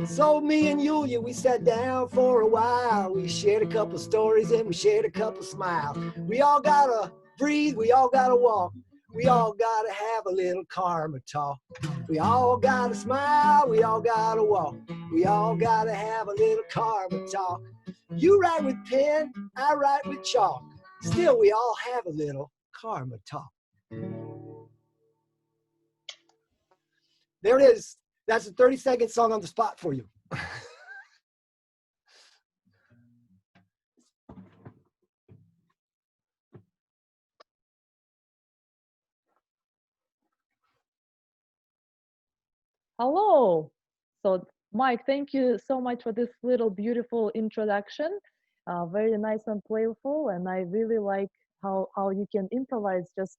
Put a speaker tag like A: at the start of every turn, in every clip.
A: So me and Yulia, we sat down for a while. We shared a couple stories and we shared a couple smiles. We all gotta breathe, we all gotta walk. We all gotta have a little karma talk. We all gotta smile, we all gotta walk. We all gotta have a little karma talk. You write with pen, I write with chalk. Still, we all have a little karma talk. There it is. That's a 30-second song on the spot for you.
B: Hello. So, Mike, thank you so much for this little beautiful introduction. Very nice and playful, and I really like how you can improvise just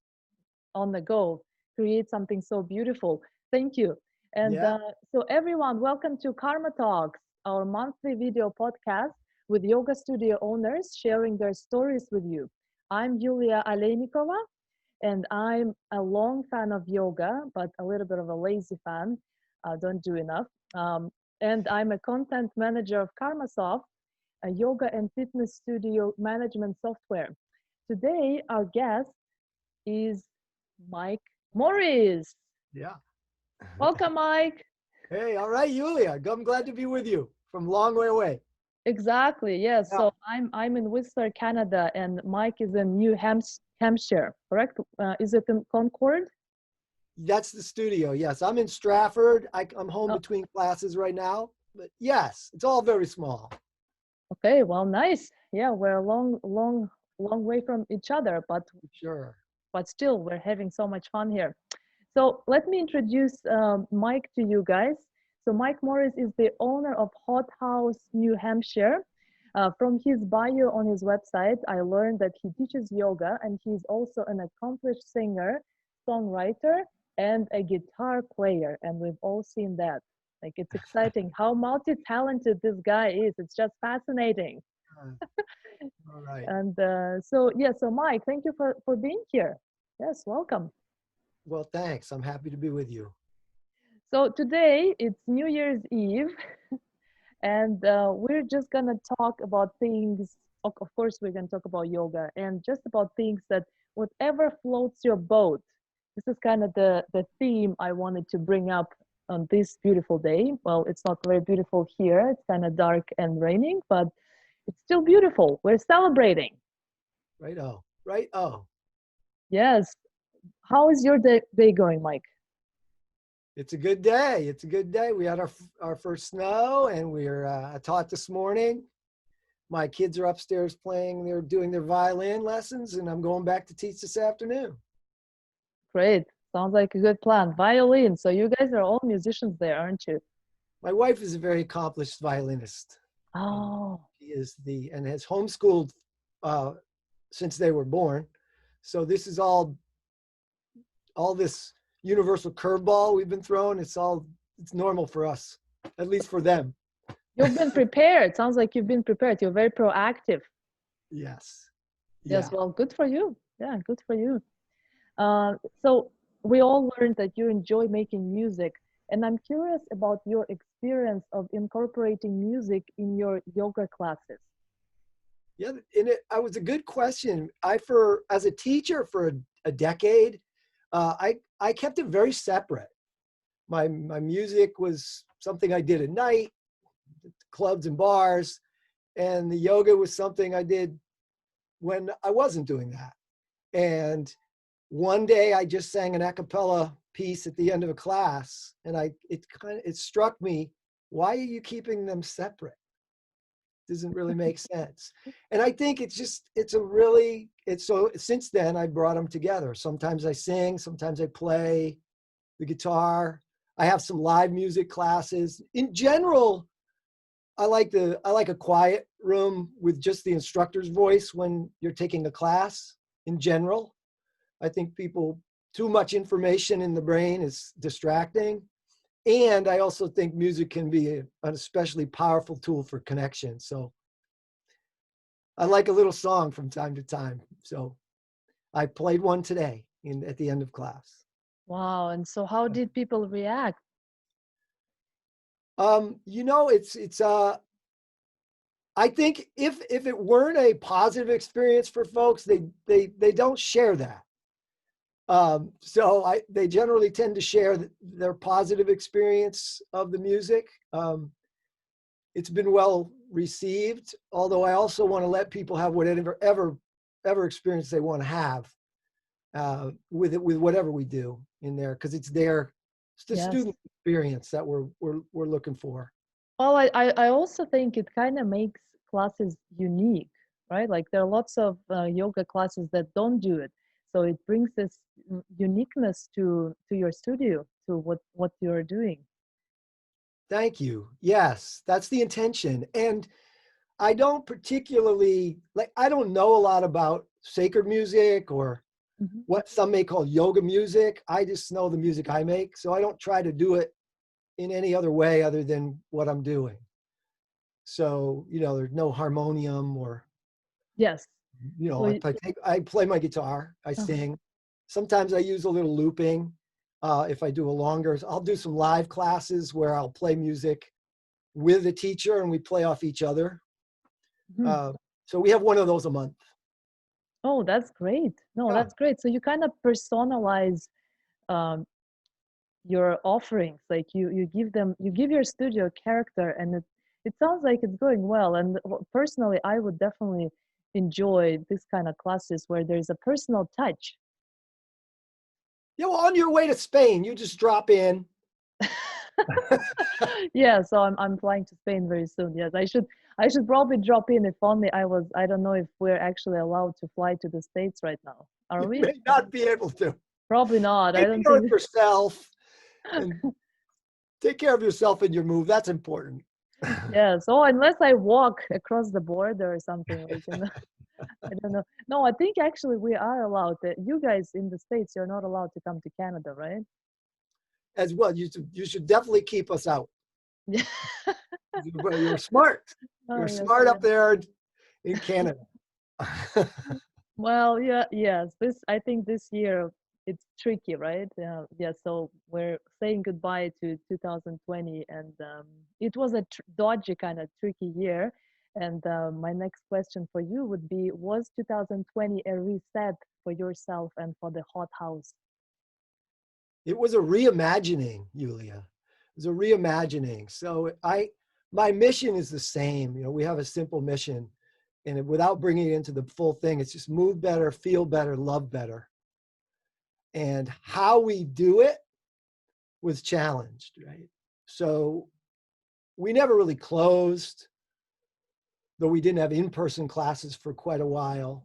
B: on the go, create something so beautiful. Thank you. And
A: Yeah.
B: so, everyone, welcome to Karmatalks, our monthly video podcast with yoga studio owners sharing their stories with you. I'm Yulia Aleynikova, and I'm a long fan of yoga, but a little bit of a lazy fan. Don't do enough. And I'm a content manager of Karmasoft, a yoga and fitness studio management software. Today, our guest is Mike Morris.
A: Yeah.
B: Welcome, Mike.
A: Hey, all right, Yulia. I'm glad to be with you from a long way away.
B: Exactly. Yes.
A: Yeah,
B: So I'm in Whistler, Canada, and Mike is in New Hampshire. Correct? Is it in Concord?
A: that's the studio. Yes, I'm in Stratford. I'm home
B: Oh,
A: between classes right now. But yes, it's all very small.
B: okay. Well, nice. Yeah, we're a long way from each other,
A: Sure.
B: but still, we're having so much fun here. So let me introduce Mike to you guys. So Mike Morris is the owner of Hot House, New Hampshire. From his bio on his website, I learned that he teaches yoga and he's also an accomplished singer, songwriter, and a guitar player. And we've all seen that. Like, it's exciting how multi-talented this guy is. It's just fascinating.
A: Uh, all right.
B: And so Mike, thank you for being here. Yes, welcome.
A: Well, thanks. I'm happy to be with you.
B: So today it's New Year's Eve, and we're just gonna talk about things. Of course, we're gonna talk about yoga and just about things that whatever floats your boat. This is kind of the theme I wanted to bring up on this beautiful day. Well, it's not very beautiful here. It's kind of dark and raining, but it's still beautiful. We're celebrating.
A: Right. Oh, right. Oh,
B: Yes. How is your day going, Mike?
A: it's a good day. It's a good day. We had our first snow, and I taught this morning. My kids are upstairs playing. They're doing their violin lessons, and I'm going back to teach this afternoon.
B: Great. Sounds like a good plan. Violin. So you guys are all musicians there, aren't you?
A: My wife is a very accomplished violinist.
B: Oh,
A: She is and has homeschooled uh, since they were born. So this is all this universal curveball we've been thrown. It's normal for us, at least for them.
B: you've been prepared. Sounds like you've been prepared. You're very proactive.
A: Yes.
B: Yes,
A: Yeah.
B: well, good for you. Yeah, good for you. So we all learned that you enjoy making music, and I'm curious about your experience of incorporating music in your yoga classes.
A: Yeah. And I was a good question. As a teacher for a decade, I kept it very separate. My music was something I did at night, clubs and bars, and the yoga was something I did when I wasn't doing that. And one day I just sang an a cappella piece at the end of a class, and it struck me, why are you keeping them separate? Doesn't really make sense. And I think so since then I brought them together. Sometimes I sing, sometimes I play the guitar. I have some live music classes. In general, I like a quiet room with just the instructor's voice when you're taking a class. In general, I think too much information in the brain is distracting. And I also think music can be an especially powerful tool for connection. So I like a little song from time to time. So I played one today at the end of class.
B: Wow. And so how did people react?
A: It's I think if it weren't a positive experience for folks, they don't share that. So they generally tend to share their positive experience of the music. It's been well received, although I also want to let people have whatever ever experience they want to have with it, with whatever we do in there, because it's the
B: Yes.
A: student experience that we're looking for.
B: Well, I also think it kind of makes classes unique, right? Like there are lots of yoga classes that don't do it. So it brings this uniqueness to your studio, to what you're doing.
A: Thank you. Yes, that's the intention. And I don't particularly I don't know a lot about sacred music or
B: Mhm.
A: what some may call yoga music. I just know the music I make. So I don't try to do it in any other way other than what I'm doing. So, there's no harmonium or,
B: Yes. So
A: if I play my guitar, I
B: uh-huh.
A: sing. Sometimes I use a little looping. If I do a longer, I'll do some live classes where I'll play music with a teacher and we play off each other.
B: Mhm.
A: Uh, so we have one of those a month.
B: Oh, that's great. No,
A: Yeah.
B: that's great. So you kind of personalize um, your offerings. Like you give your studio a character, and it sounds like it's going well. And personally, I would definitely enjoy this kind of classes where there's a personal touch.
A: Yeah, well, on your way to Spain, you just drop in.
B: Yeah, so I'm flying to Spain very soon. Yes, I should probably drop in if only I don't know if we're actually allowed to fly to the States right now. Are
A: You
B: we?
A: may not be able to.
B: Probably not. I
A: Take
B: don't
A: care of
B: think.
A: yourself and take care of yourself in your move. That's important.
B: Yeah, so unless I walk across the border or something like, I don't know. No, I think actually we are allowed. You guys in the States, you're not allowed to come to Canada, right?
A: As well, you should definitely keep us out.
B: Yeah.
A: You're smart.
B: Oh,
A: You're
B: yes,
A: smart
B: yeah.
A: up there in Canada.
B: Well, yeah, yes. I think this year it's tricky, right? Yeah, so we're saying goodbye to 2020, and it was a dodgy kind of tricky year. And my next question for you would be, was 2020 a reset for yourself and for the hot house?
A: It was a reimagining, Yulia. It was a reimagining. So my mission is the same. We have a simple mission, and without bringing it into the full thing, it's just move better, feel better, love better. And how we do it was challenged, right? So we never really closed, though we didn't have in-person classes for quite a while.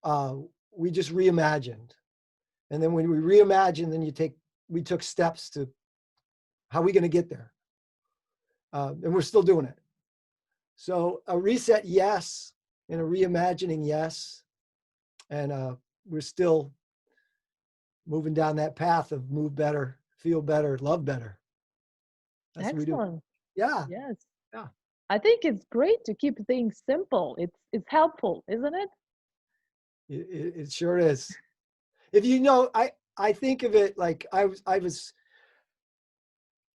A: Uh, we just reimagined. And then when we reimagined, we took steps to how are we going to get there? And we're still doing it. So a reset, yes, and a reimagining, yes. And we're still moving down that path of move better, feel better, love better. That's what we do.
B: Excellent.
A: Yeah,
B: Yes.
A: yeah.
B: I think it's great to keep things simple. It's helpful, isn't it?
A: It sure is. If I think of it like I was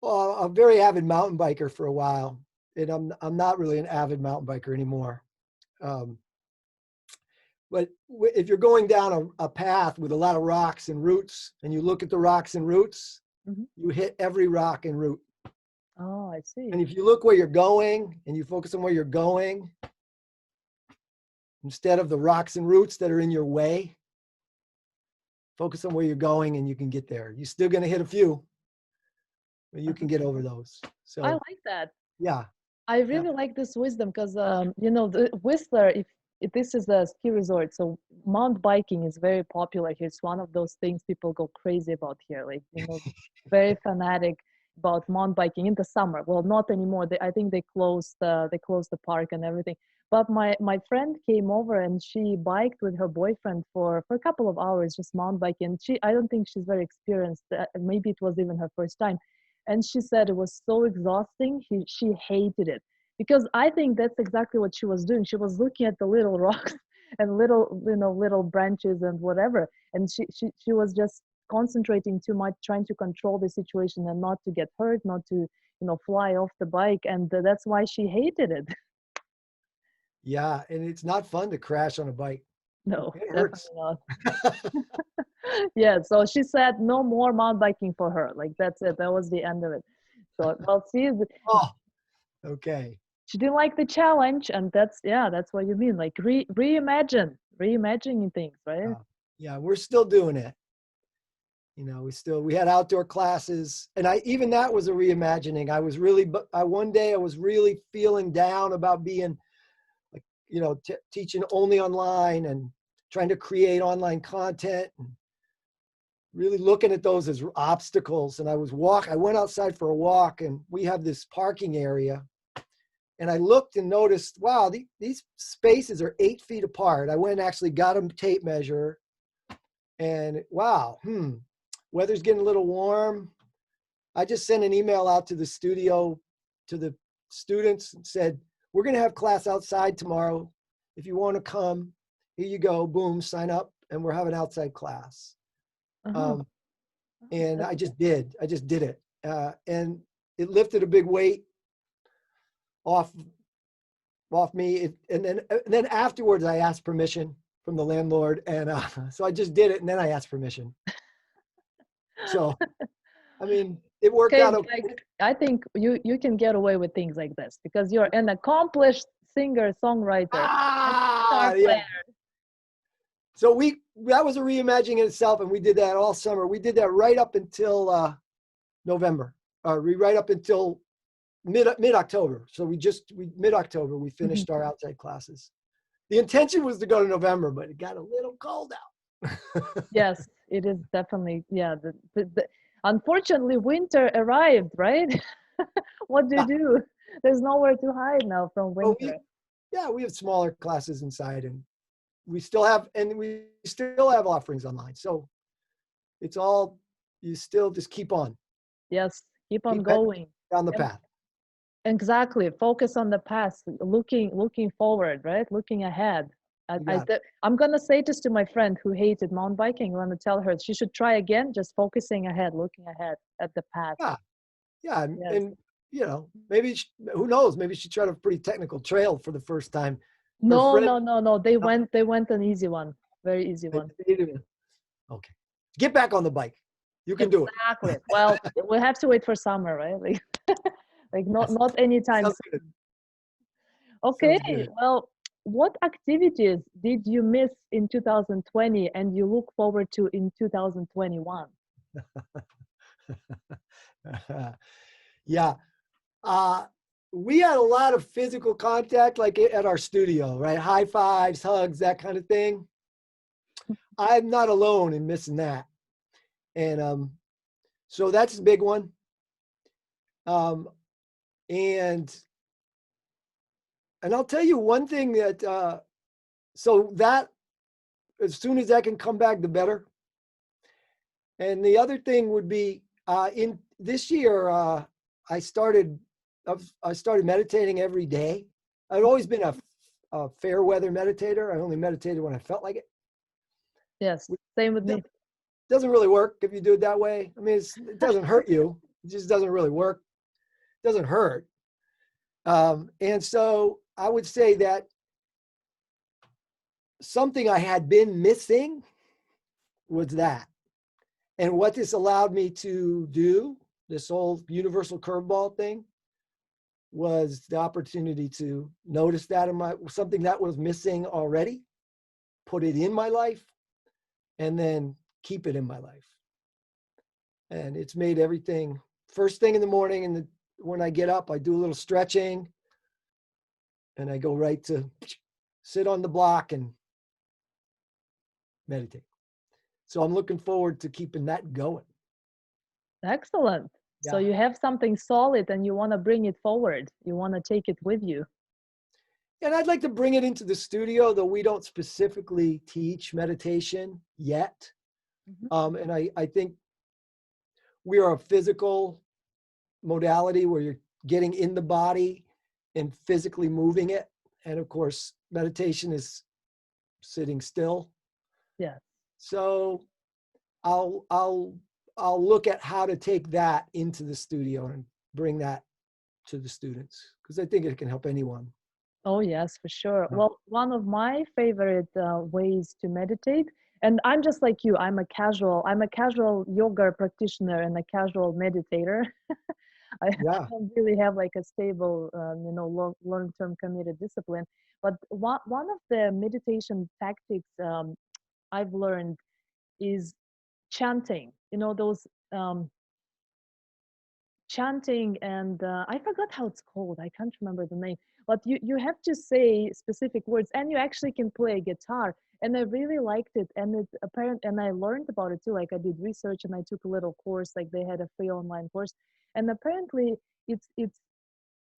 A: a very avid mountain biker for a while, and I'm not really an avid mountain biker anymore. Um, but if you're going down a path with a lot of rocks and roots, and you look at the rocks and roots,
B: Hmm.
A: you hit every rock and root.
B: Oh, I see.
A: And if you look where you're going and you focus on where you're going, instead of the rocks and roots that are in your way, focus on where you're going and you can get there. You're still going to hit a few, but you can
B: Uh-huh.
A: get over those.
B: I
A: So,
B: like that.
A: yeah,
B: I
A: yeah.
B: really like this wisdom because the Whistler, if this is a ski resort, so mountain biking is very popular here. It's one of those things people go crazy about here, like very fanatic about mountain biking in the summer. Well, not anymore. I think they closed the park and everything. But my friend came over and she biked with her boyfriend for a couple of hours, just mountain biking. I don't think she's very experienced. Maybe it was even her first time, and she said it was so exhausting. She hated it because I think that's exactly what she was doing. She was looking at the little rocks and little branches and whatever, and she was just concentrating too much, trying to control the situation and not to get hurt, not to, fly off the bike. And that's why she hated it.
A: Yeah, and it's not fun to crash on a bike.
B: No,
A: It hurts.
B: definitely not. Yeah, so she said no more mountain biking for her. Like that's it. That was the end of it. So well, see,
A: Oh, okay.
B: she didn't like the challenge, and that's what you mean. Like reimagining things, right?
A: Yeah, we're still doing it. We had outdoor classes, and even that was a reimagining. One day I was really feeling down about being like, teaching only online and trying to create online content and really looking at those as obstacles. And I went outside for a walk, and we have this parking area, and I looked and noticed, wow, these spaces are 8 feet apart. I went and actually got a tape measure, and wow, weather's getting a little warm. I just sent an email out to the studio, to the students, and said, we're going to have class outside tomorrow. If you want to come, here you go. Boom, sign up. And we're having outside class.
B: Uh-huh.
A: And I just did it. And it lifted a big weight off me. And then afterwards, I asked permission from the landlord. And so I just did it. And then I asked permission. So, I mean, it worked out okay.
B: Like, I think you can get away with things like this because you're an accomplished singer, songwriter, guitar player.
A: Yeah. So that was a reimagining in itself, and we did that all summer. We did that right up until November, right up until mid-October. So mid-October we finished our outside classes. The intention was to go to November, but it got a little cold out.
B: Yes, it is definitely. Yeah, unfortunately, winter arrived, right? What do you do? There's nowhere to hide now from winter.
A: We have smaller classes inside, and we still have offerings online. So it's all, you still just keep on.
B: Yes, keep on going
A: down the path.
B: Exactly. Focus on the past, looking forward, right? Looking ahead. I'm going to say this to my friend who hated mountain biking. I'm going to tell her she should try again, just focusing ahead, looking ahead at the path.
A: Yeah. Yes. And, maybe, who knows, maybe she tried a pretty technical trail for the first time.
B: No. They went an easy one, very easy one.
A: Okay. Get back on the bike. You can do it.
B: Exactly. Well, we'll have to wait for summer, right? Like not anytime soon. Okay. Well, what activities did you miss in 2020 and you look forward to in 2021?
A: Yeah. We had a lot of physical contact, like at our studio, right? High fives, hugs, that kind of thing. I'm not alone in missing that. And so that's a big one. And I'll tell you one thing that, so that as soon as that can come back, the better. And the other thing would be in this year, I started meditating every day. I've always been a fair weather meditator. I only meditated when I felt like it.
B: Yes, same with me.
A: Doesn't really work if you do it that way. I mean, it doesn't hurt you. It just doesn't really work. It doesn't hurt. And so I would say that something I had been missing was that. And what this allowed me to do, this whole universal curveball thing, was the opportunity to notice that something that was missing already, put it in my life, and then keep it in my life. And it's made everything, first thing in the morning, and when I get up, I do a little stretching, and I go right to sit on the block and meditate. So I'm looking forward to keeping that going.
B: Excellent. Yeah. So you have something solid and you want to bring it forward. You want to take it with you.
A: And I'd like to bring it into the studio, though we don't specifically teach meditation yet. Mm-hmm. And I think we are a physical modality where you're getting in the body and physically moving it. And of course, meditation is sitting still.
B: Yeah.
A: So I'll I'll I'll look at how to take that into the studio and bring that to the students, because I think it can help anyone.
B: Oh, yes, for sure.
A: Yeah.
B: Well, one of my favorite ways to meditate, and I'm just like you, I'm a casual yoga practitioner and a casual meditator. I
A: Yeah.
B: don't really have like a stable, long-term committed discipline. But one of the meditation tactics I've learned is chanting. You know, those chanting, and I forgot how it's called. I can't remember the name. But you have to say specific words, and you actually can play guitar. And I really liked it, and it's apparent. And I learned about it too. Like I did research, and I took a little course. Like they had a free online course, and apparently it's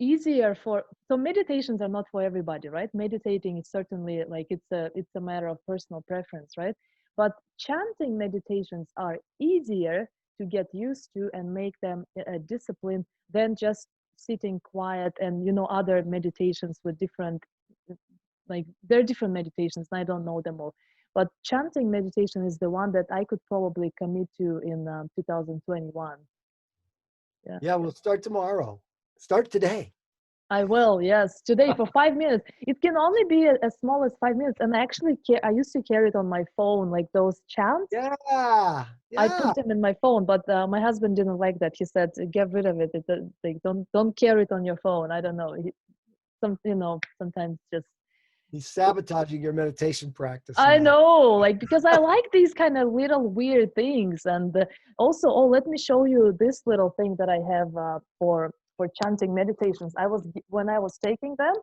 B: easier for, so meditations are not for everybody, right? Meditating is certainly like it's a matter of personal preference, right? But chanting meditations are easier to get used to and make them a discipline than just sitting quiet, and other meditations with different, like there are different meditations and I don't know them all, but chanting meditation is the one that I could probably commit to in 2021. Yeah.
A: Yeah, we'll start tomorrow. Start today.
B: I will, yes, today for 5 minutes. It can only be as small as 5 minutes. And I used to carry it on my phone, like those chants.
A: Yeah.
B: I
A: Yeah.
B: put them in my phone, but my husband didn't like that. He said, "Get rid of it. Like, don't carry it on your phone." I don't know. Sometimes just
A: He's sabotaging your meditation practice
B: I
A: now.
B: know, like because I like these kind of little weird things, and also, oh, let me show you this little thing that I have for chanting meditations. When I was taking them.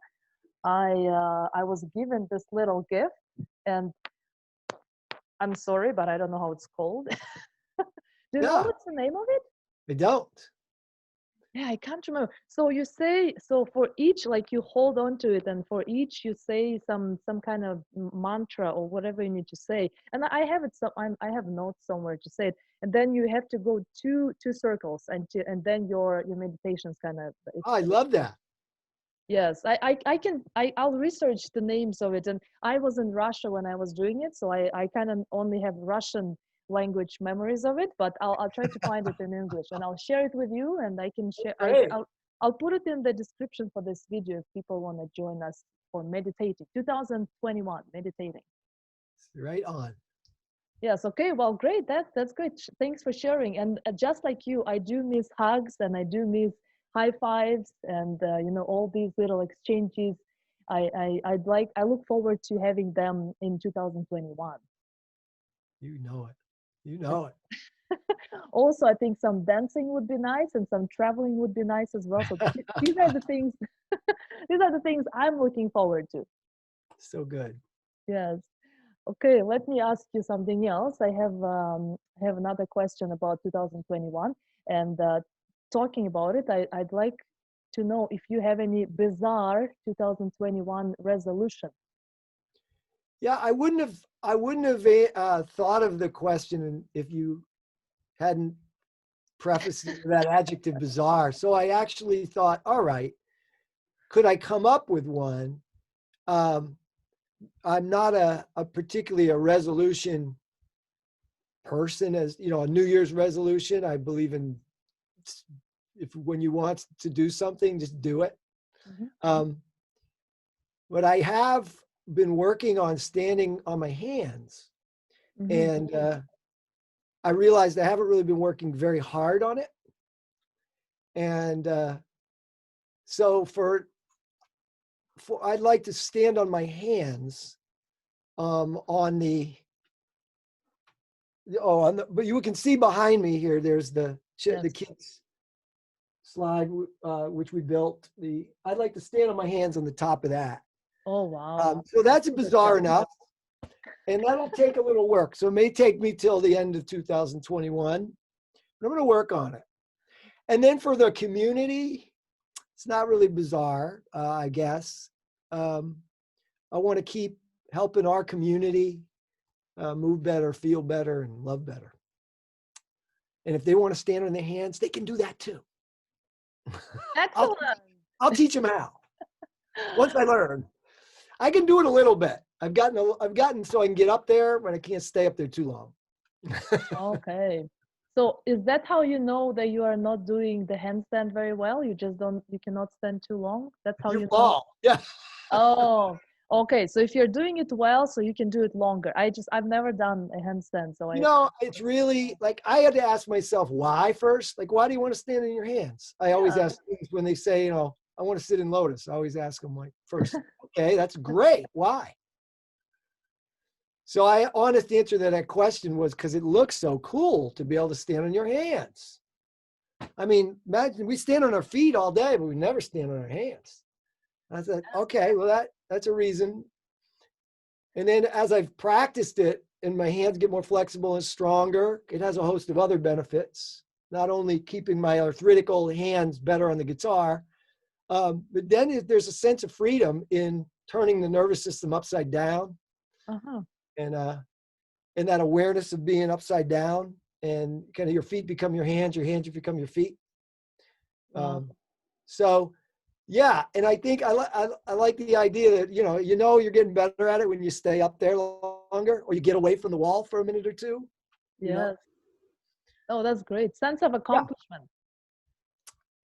B: I was given this little gift, and I'm sorry, but I don't know how it's called. Do you know
A: Yeah,
B: what's the name of it?
A: I don't.
B: Yeah, I can't remember. So you say, so for each, like you hold on to it, and for each you say some kind of mantra or whatever you need to say. And I have it, so I have notes somewhere to say it. And then you have to go two circles, and then your meditation's kind of
A: Oh, I love that.
B: Yes, I'll research the names of it. And I was in Russia when I was doing it, so I kind of only have Russian language memories of it, but I'll try to find it in English, and I'll share it with you, and I can share
A: Great.
B: I'll put it in the description for this video if people want to join us for meditating. 2021 meditating.
A: Right on.
B: Yes, okay, well, great. That's great. Thanks for sharing. And just like you, I do miss hugs, and I do miss high fives, and all these little exchanges. I look forward to having them in 2021.
A: You know it. You know it.
B: Also, I think some dancing would be nice, and some traveling would be nice as well. So these are the things. These are the things I'm looking forward to.
A: So good.
B: Yes. Okay, let me ask you something else. I have another question about 2021, and talking about it, I'd like to know if you have any bizarre 2021 resolution.
A: Yeah, I wouldn't have thought of the question if you hadn't prefaced it with that adjective bizarre. So I actually thought, all right, could I come up with one? Um, I'm not a particularly a resolution person, as you know, a New Year's resolution. I believe in, if when you want to do something, just do it.
B: Mhm.
A: Um, but I have been working on standing on my hands,
B: Mhm.
A: and I realized I haven't really been working very hard on it. And so for I'd like to stand on my hands on the but you can see behind me here. There's the
B: Yes.
A: kids slide which we built. I'd like to stand on my hands on the top of that.
B: Oh wow.
A: So that's
B: Super
A: bizarre
B: challenge.
A: enough, and that'll take a little work. So it may take me till the end of 2021. But I'm going to work on it. And then for the community, it's not really bizarre, I guess. I want to keep helping our community move better, feel better, and love better. And if they want to stand on their hands, they can do that too. I'll,
B: Excellent.
A: I'll teach them how. Once I learn, I can do it a little bit. I've gotten so I can get up there, but I can't stay up there too long.
B: Okay. So is that how you know that you are not doing the handstand very well? You just don't, you cannot stand too long? That's how
A: You
B: you know?
A: fall. Yeah.
B: Oh, okay. So if you're doing it well, so you can do it longer. I've never done a handstand, so
A: You
B: I,
A: know, it's really like I had to ask myself why first. Like, why do you want to stand in your hands? I always
B: yeah.
A: ask students when they say, I want to sit in lotus. I always ask them like first, okay, that's great. Why? So I honest answer to that question was because it looks so cool to be able to stand on your hands. I mean, imagine we stand on our feet all day, but we never stand on our hands. I said, okay, well that's a reason. And then as I've practiced it and my hands get more flexible and stronger, it has a host of other benefits, not only keeping my arthritical hands better on the guitar, but then there's a sense of freedom in turning the nervous system upside down
B: Uh-huh.
A: and and that awareness of being upside down and kind of your feet become your hands become your feet.
B: Wow.
A: Um, so yeah, and I think I like the idea that you're getting better at it when you stay up there longer, or you get away from the wall for a minute or two. You know,
B: Yes. Oh, that's great. Sense of
A: yeah,
B: accomplishment.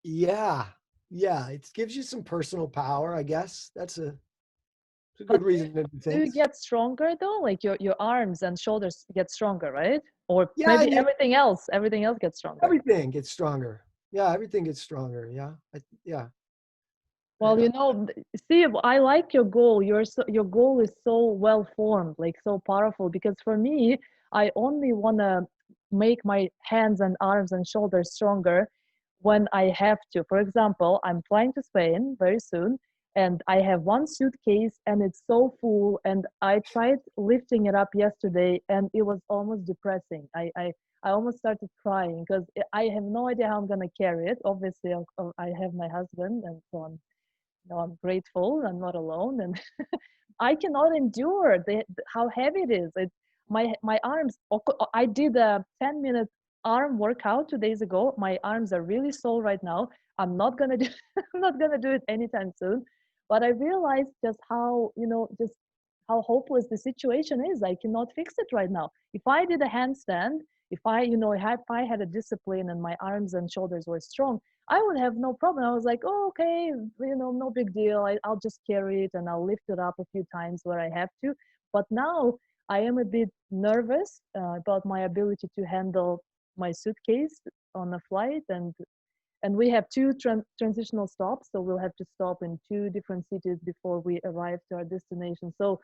A: yeah, yeah. It gives you some personal power, I guess. It's a
B: But
A: good reason to do
B: do you
A: things.
B: get stronger though? Like your arms and shoulders get stronger, right? Or
A: Yeah,
B: maybe everything else gets stronger.
A: everything gets stronger. Yeah, everything gets stronger. Yeah, yeah.
B: Well,
A: Uh,
B: see, I like your goal. Your goal is so well formed, like so powerful. Because for me, I only want to make my hands and arms and shoulders stronger when I have to. For example, I'm flying to Spain very soon, and I have one suitcase, and it's so full. And I tried lifting it up yesterday, and it was almost depressing. I almost started crying because I have no idea how I'm gonna carry it. Obviously, I have my husband, and so on, I'm grateful I'm not alone, and I cannot endure how heavy it is. My arms. I did a 10-minute arm workout 2 days ago. My arms are really sore right now. I'm not gonna do. I'm not gonna do it anytime soon. But I realized just how just how hopeless the situation is. I cannot fix it right now. If I did a handstand, if I had a discipline and my arms and shoulders were strong, I would have no problem. I was like, oh, okay, no big deal. I'll just carry it and I'll lift it up a few times where I have to. But now I am a bit nervous about my ability to handle my suitcase on a flight, and we have two transitional stops, so we'll have to stop in two different cities before we arrive to our destination. So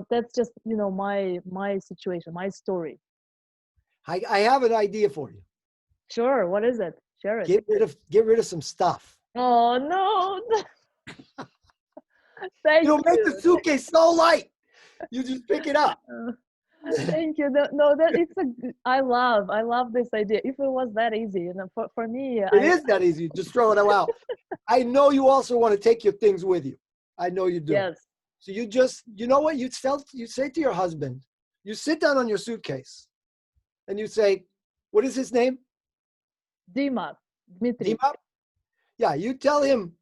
B: that's just my situation, my story.
A: I have an idea for you.
B: Sure, what is it? Share it.
A: Get rid of some stuff.
B: Oh no. Thank
A: Make the
B: you.
A: suitcase so light. You just pick it up.
B: Uh, Thank you. No, that it's I love this idea. If it was that easy, for me,
A: It is that easy. Just throw it out. I know you also want to take your things with you. I know you do.
B: yes,
A: So you know what? You say to your husband, you sit down on your suitcase and you say, what is his name?
B: Dima, Dmitri.
A: Dima? Yeah, you tell him,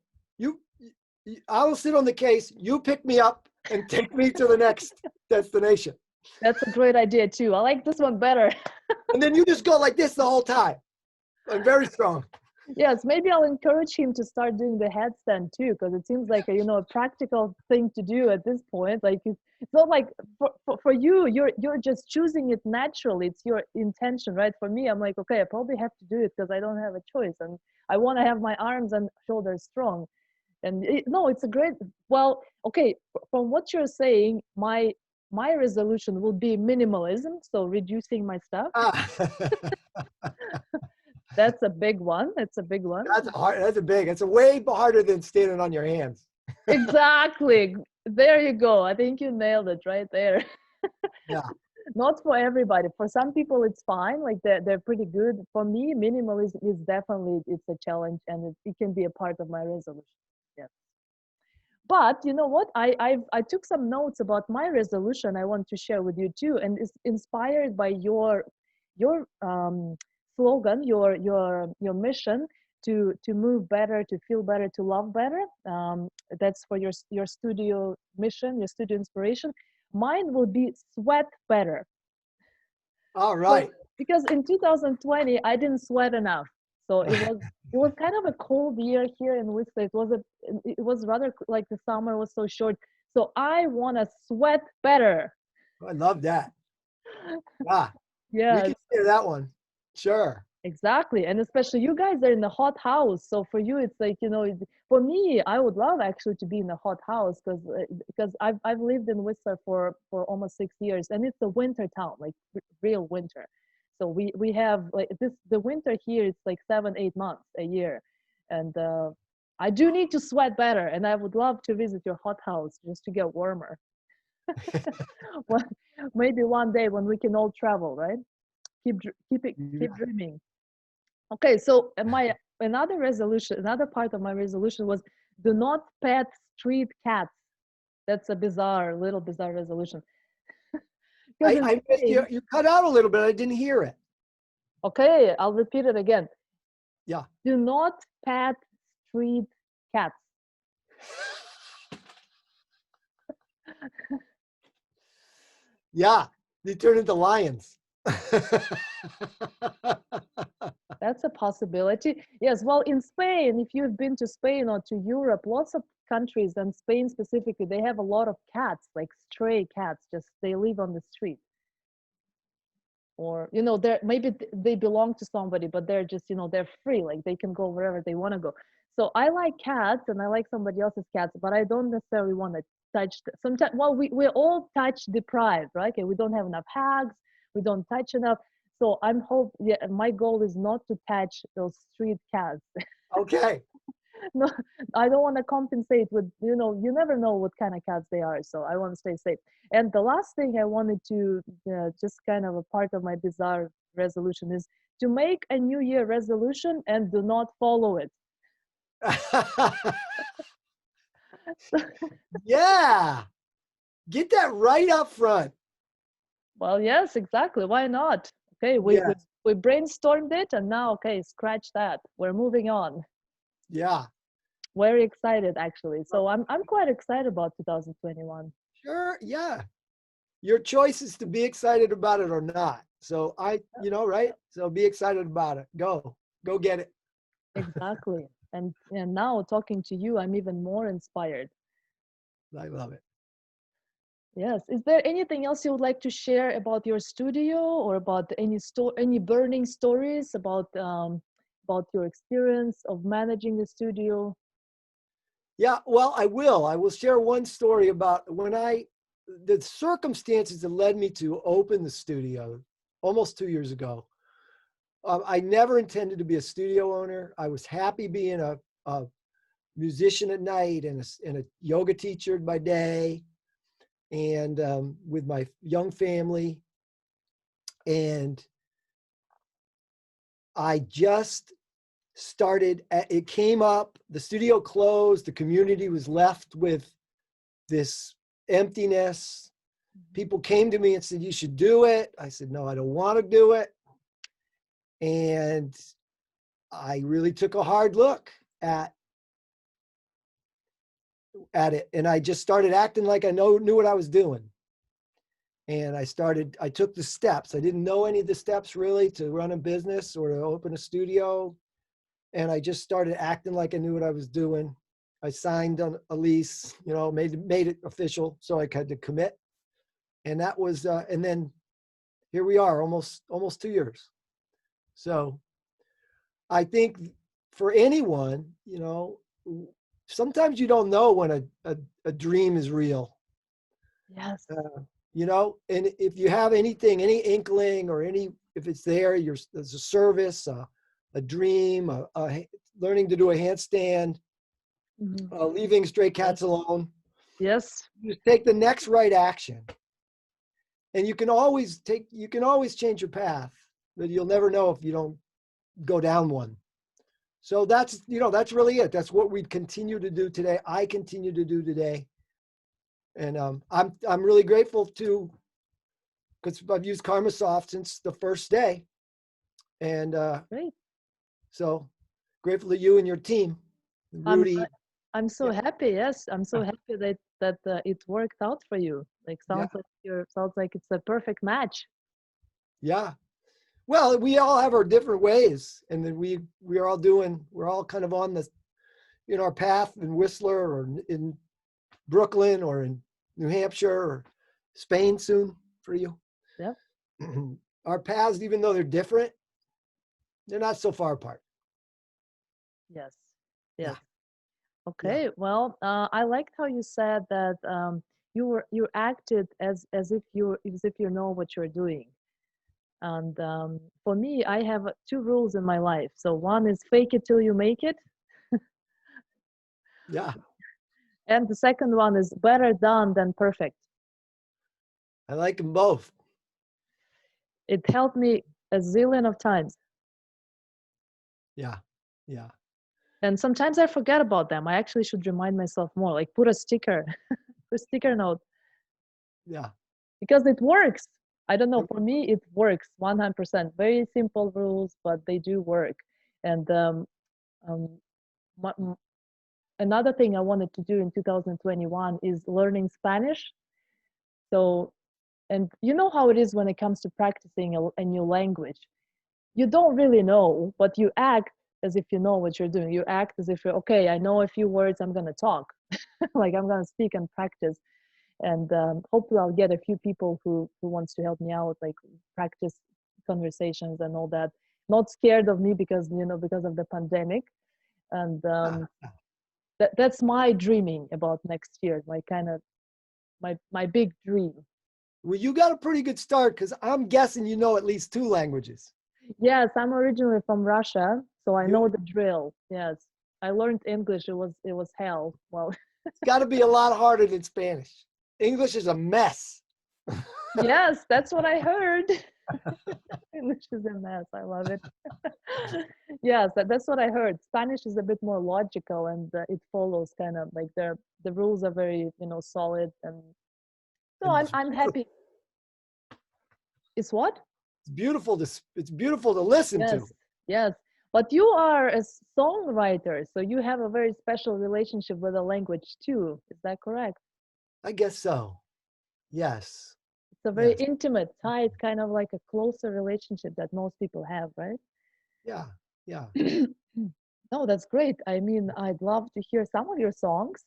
A: I will sit on the case. You pick me up and take me to the next destination.
B: That's a great idea too. I like this one better.
A: And then you just go like this the whole time. I'm very strong.
B: Yes, maybe I'll encourage him to start doing the headstand too, because it seems like a practical thing to do at this point. Like it's not like for you, you're just choosing it naturally. It's your intention, right? For me, I'm like, okay, I probably have to do it because I don't have a choice, and I want to have my arms and shoulders strong. And no, it's a great. Well, okay, from what you're saying, my resolution will be minimalism, so reducing my stuff.
A: Ah.
B: That's a big one. It's a big one.
A: That's hard. It's a way harder than standing on your hands.
B: Exactly. There you go. I think you nailed it right there.
A: Yeah.
B: Not for everybody. For some people, it's fine. Like they're pretty good. For me, minimalism is definitely it's a challenge, and it can be a part of my resolution. Yes. But you know what? I took some notes about my resolution. I want to share with you too, and it's inspired by your slogan, your mission to move better, to feel better, to love better. That's for your studio mission, your studio inspiration. Mine will be sweat better.
A: All
B: But
A: right.
B: because in 2020 I didn't sweat enough, so it was kind of a cold year here in Whistler. It was rather like the summer was so short. So I want to sweat better.
A: I love that. Ah, we
B: Yes,
A: can share that one. Sure.
B: exactly. And especially you guys are in the hot house, so for you it's like, for me I would love actually to be in a hot house because I've lived in Whistler for almost 6 years, and it's a winter town, like real winter. So we have like the winter here, it's like 7-8 months a year. And I do need to sweat better, and I would love to visit your hot house just to get warmer. Well, maybe one day when we can all travel, right? Keep dreaming. Okay, so my another part of my resolution was do not pet street cats. That's a little bizarre resolution. Because in
A: I missed you.
B: Spain,
A: You cut out a little bit. I didn't hear it.
B: okay, I'll repeat it again.
A: Yeah.
B: Do not pet street cats.
A: Yeah. You turn into lions.
B: That's a possibility. Yes, well, in Spain, if you've been to Spain or to Europe, lots of countries, and Spain specifically, they have a lot of cats, like stray cats, just they live on the street. Or they're maybe they belong to somebody, but they're just they're free, like they can go wherever they want to go. So I like cats and I like somebody else's cats, but I don't necessarily want to touch sometimes. Well, we're all touch deprived, right? Okay, we don't have enough hugs, we don't touch enough. So yeah, my goal is not to touch those street cats.
A: Okay.
B: No, I don't want to compensate with, you never know what kind of cats they are. So I want to stay safe. And the last thing I wanted to just kind of a part of my bizarre resolution is to make a New Year resolution and do not follow it.
A: Yeah. Get that right up front.
B: Well, yes, exactly. Why not? Okay,
A: Yes.
B: we brainstormed it, and now, okay, scratch that. We're moving on.
A: Yeah.
B: Very excited, actually. So I'm quite excited about 2021.
A: Sure. Yeah. Your choice is to be excited about it or not. So right? So be excited about it. Go get it.
B: Exactly. And now talking to you, I'm even more inspired.
A: I love it.
B: Yes. Is there anything else you would like to share about your studio, or about any burning stories about your experience of managing the studio?
A: Yeah, well, I will. I will share one story about the circumstances that led me to open the studio almost 2 years ago. I never intended to be a studio owner. I was happy being a musician at night and a yoga teacher by day, and with my young family. And I just it came up, the studio closed, the community was left with this emptiness. People came to me and said, you should do it. I said, no, I don't want to do it. And I really took a hard look at it. And I just started acting like I knew what I was doing. And I took the steps. I didn't know any of the steps really to run a business or to open a studio. And I just started acting like I knew what I was doing. I signed on a lease, made it official. So I had to commit. And that was, and then here we are, almost 2 years. So I think for anyone, sometimes you don't know when a dream is real.
B: Yes.
A: And if you have any inkling or if it's there, there's a service, a dream, learning to do a handstand, leaving stray cats alone.
B: Yes.
A: Just take the next right action. And you can always change your path, but you'll never know if you don't go down one. So that's really it. That's what we continue to do today. I continue to do today. And I'm really grateful because I've used Karmasoft since the first day. And
B: Great.
A: so grateful to you and your team,
B: I'm
A: Rudy.
B: I'm so
A: Yeah.
B: happy. Yes, I'm so happy that it worked out for you. Like
A: Yeah.
B: sounds like it's a perfect match.
A: Yeah. Well, we all have our different ways, and then we're all kind of on in our path in Whistler or in Brooklyn or in New Hampshire or Spain soon for you.
B: Yep.
A: Our paths, even though they're different, they're not so far apart.
B: Yes.
A: Yeah.
B: Yes. Okay. Well, I liked how you said that you acted as if you know what you're doing. And for me, I have two rules in my life. So one is fake it till you make it,
A: Yeah.
B: and the second one is better done than perfect.
A: I like them both.
B: It helped me a zillion of times.
A: Yeah. Yeah.
B: And sometimes I forget about them. I actually should remind myself more, like put a sticker, a sticker note,
A: Yeah.
B: because it works. I don't know. For me, it works 100%. Very simple rules, but they do work. And um, my, another thing I wanted to do in 2021 is learning Spanish. So, and you know how it is when it comes to practicing a new language. You don't really know, but you act as if you know what you're doing. You act as if you're okay. I know a few words. I'm gonna talk, like I'm gonna speak and practice. And hopefully, I'll get a few people who wants to help me out, like practice conversations and all that. Not scared of me because because of the pandemic. And that's my dreaming about next year. My kind of my big dream.
A: Well, you got a pretty good start because I'm guessing you know at least two languages.
B: Yes, I'm originally from Russia, so I know
A: You,
B: the drill. Yes, I learned English. It was hell. Well,
A: it's got to be a lot harder than Spanish. English is a mess.
B: yes, that's what I heard. English is a mess. I love it. Yes, that's what I heard. Spanish is a bit more logical, and it follows kind of like the rules are very solid, and so
A: And
B: I'm happy. It's what?
A: it's beautiful to listen to.
B: Yes, yes. But you are a songwriter, so you have a very special relationship with the language too. Is that correct?
A: I guess so. Yes.
B: It's a very
A: Yes.
B: intimate, tight, kind of like a closer relationship that most people have, right?
A: Yeah. Yeah.
B: No, that's great. I mean, I'd love to hear some of your songs.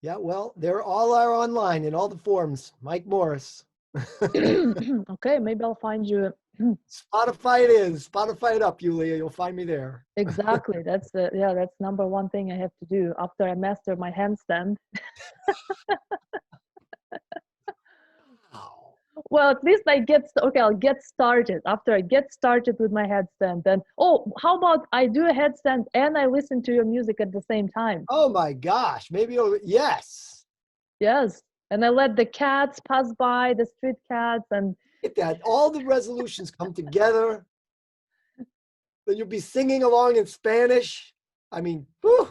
A: Yeah. Well, they're all are online in all the forms. Mike Morris.
B: Okay, maybe I'll find you.
A: Spotify it is. Spotify it up, Yulia. You'll find me there.
B: Exactly. That's number one thing I have to do after I master my handstand.
A: Wow.
B: Well, at least I'll get started. After I get started with my headstand, then how about I do a headstand and I listen to your music at the same time?
A: Oh my gosh. Yes.
B: Yes. And I let the cats pass by, the street cats, and
A: Get that. All the resolutions come together. Then you'll be singing along in Spanish. I mean, whew.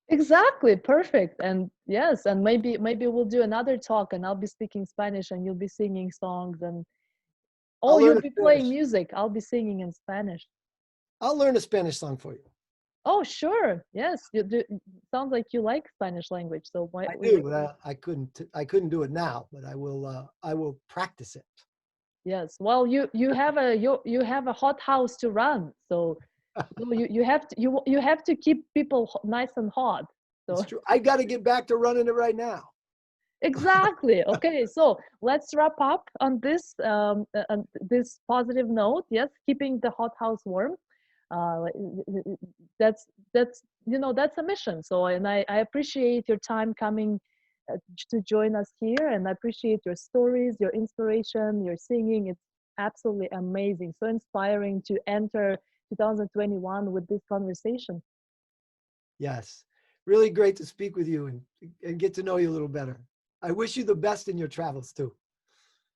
B: exactly, perfect. And yes, and maybe we'll do another talk and I'll be speaking Spanish and you'll be singing songs, and
A: I'll learn
B: you'll
A: a
B: be playing
A: Spanish.
B: music. I'll be singing in Spanish.
A: I'll learn a Spanish song for you.
B: Oh, sure. Yes, you do. Sounds like you like Spanish language. So why
A: I
B: we
A: do, but I couldn't do it now, but I will practice it.
B: yes. Well, you have a hot house to run. So you have to you have to keep people nice and hot.
A: It's
B: So
A: true. I got to get back to running it right now.
B: exactly. Okay, so let's wrap up on this positive note. Yes, keeping the hot house warm. Like, that's that's a mission. So and I appreciate your time coming to join us here, and I appreciate your stories, your inspiration, your singing. It's absolutely amazing, so inspiring to enter 2021 with this conversation.
A: Yes. Really great to speak with you and get to know you a little better. I wish you the best in your travels too.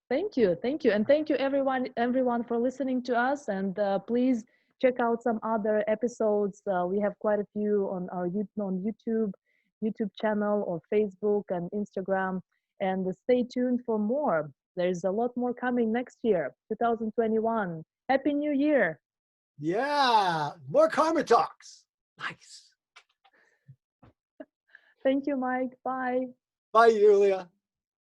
B: Thank you, and thank you everyone for listening to us. And please check out some other episodes. We have quite a few on our YouTube channel, or Facebook and Instagram. And stay tuned for more. There's a lot more coming next year, 2021. Happy New Year!
A: Yeah. More Karma Talks. Nice.
B: Thank you, Mike. Bye.
A: Bye, Julia.